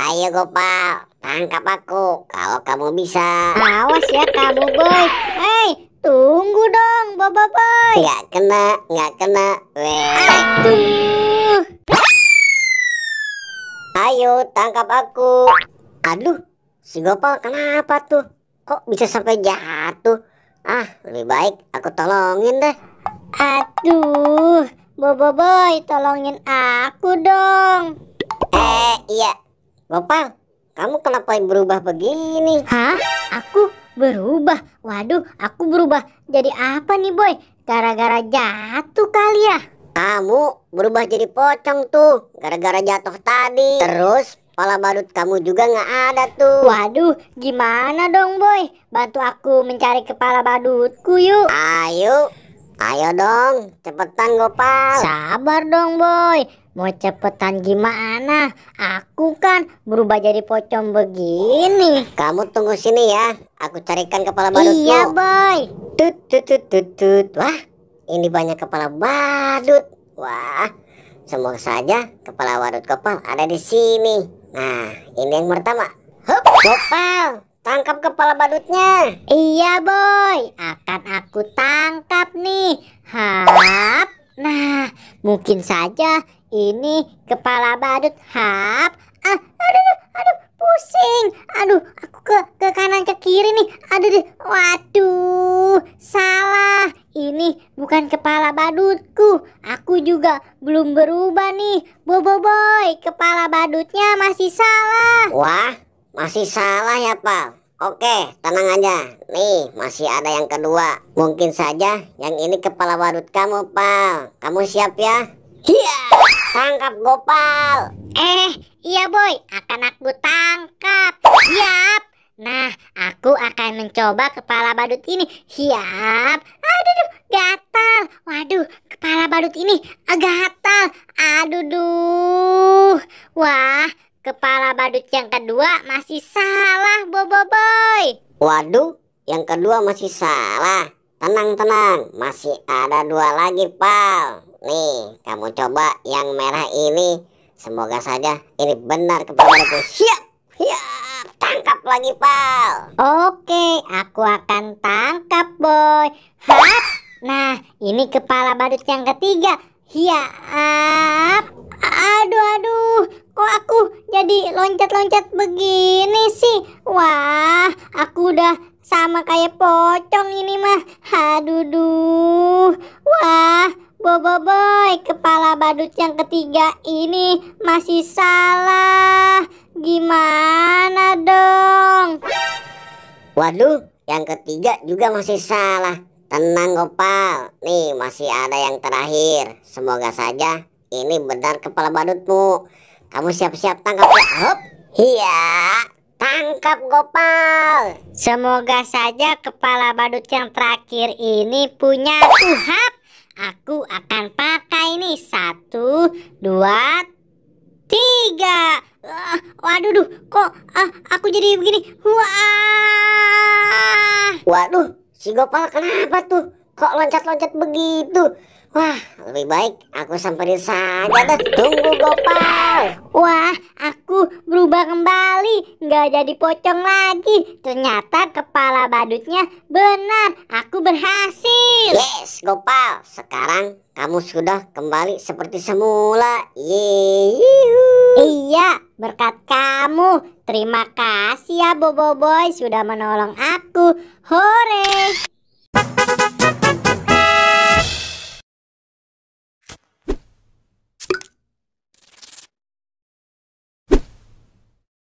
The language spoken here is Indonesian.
Ayo Gopal, tangkap aku kalau kamu bisa. Awas ya kamu boy. Hei, tunggu dong Bobo boy. Nggak kena. Weh. Aduh. Ayo tangkap aku. Aduh, si Gopal kenapa tuh? Kok bisa sampai jatuh? Lebih baik aku tolongin deh. Aduh, Bobo boy, tolongin aku dong. Iya. Gopal, kamu kenapa berubah begini? Hah? Aku berubah? Waduh, aku berubah jadi apa nih boy? Gara-gara jatuh kali ya? Kamu berubah jadi pocong tuh, gara-gara jatuh tadi. Terus kepala badut kamu juga nggak ada tuh. Waduh, gimana dong boy? Bantu aku mencari kepala badutku yuk. Ayo dong, cepetan Gopal. Sabar dong boy. Mau cepetan gimana? Aku kan berubah jadi pocong begini. Kamu tunggu sini ya, aku carikan kepala badutmu. Iya boy. Tut. Wah, ini banyak kepala badut. Wah, semoga saja kepala badut Gopal ada di sini. Nah, ini yang pertama. Hup, Gopal, tangkap kepala badutnya. Iya boy, akan aku tangkap nih. Hap. Nah, mungkin saja ini kepala badut. Hap. Aduh, pusing. Aduh, aku ke kanan ke kiri nih. Aduh, waduh, salah. Ini bukan kepala badutku. Aku juga belum berubah nih. Bobo boy, kepala badutnya masih salah. Wah, masih salah ya, Pal. Oke, tenang aja. Nih, masih ada yang kedua. Mungkin saja yang ini kepala badut kamu, Pal. Kamu siap ya? Iya, tangkap Gopal. Iya boy, akan aku tangkap. Siap. Nah, aku akan mencoba kepala badut ini. Siap. Aduh, gatal. Waduh, kepala badut ini gatal. Aduh. Wah, kepala badut yang kedua masih salah, Bobo boy. Waduh, yang kedua masih salah. Tenang, masih ada dua lagi, Pal. Nih, kamu coba yang merah ini. Semoga saja ini benar kepala badutku. Siap. Tangkap lagi, Pal. Oke, aku akan tangkap boy. Hap. Nah, ini kepala badut yang ketiga. Hiap. Aduh, kok aku jadi loncat-loncat begini sih? Wah, aku udah sama kayak pocong ini mah. Aduh. Wah, Bobo boy, kepala badut yang ketiga ini masih salah. Gimana dong? Waduh, yang ketiga juga masih salah. Tenang Gopal, nih masih ada yang terakhir. Semoga saja ini benar kepala badutmu. Kamu siap-siap tangkap ya. Hop. Iya, tangkap Gopal. Semoga saja kepala badut yang terakhir ini punya Tuhap. Aku akan pakai nih 1, 2, 3. Waduh, kok aku jadi begini? Waduh, si Gopal kenapa tuh? Kok loncat-loncat begitu? Wah, lebih baik aku samperin saja dah. Tunggu Gopal. Wah, aku berubah kembali. Nggak jadi pocong lagi. Ternyata kepala badutnya benar. Aku berhasil. Yes, Gopal. Sekarang kamu sudah kembali seperti semula. Iya, berkat kamu. Terima kasih ya Bobo Boy sudah menolong aku. Hore.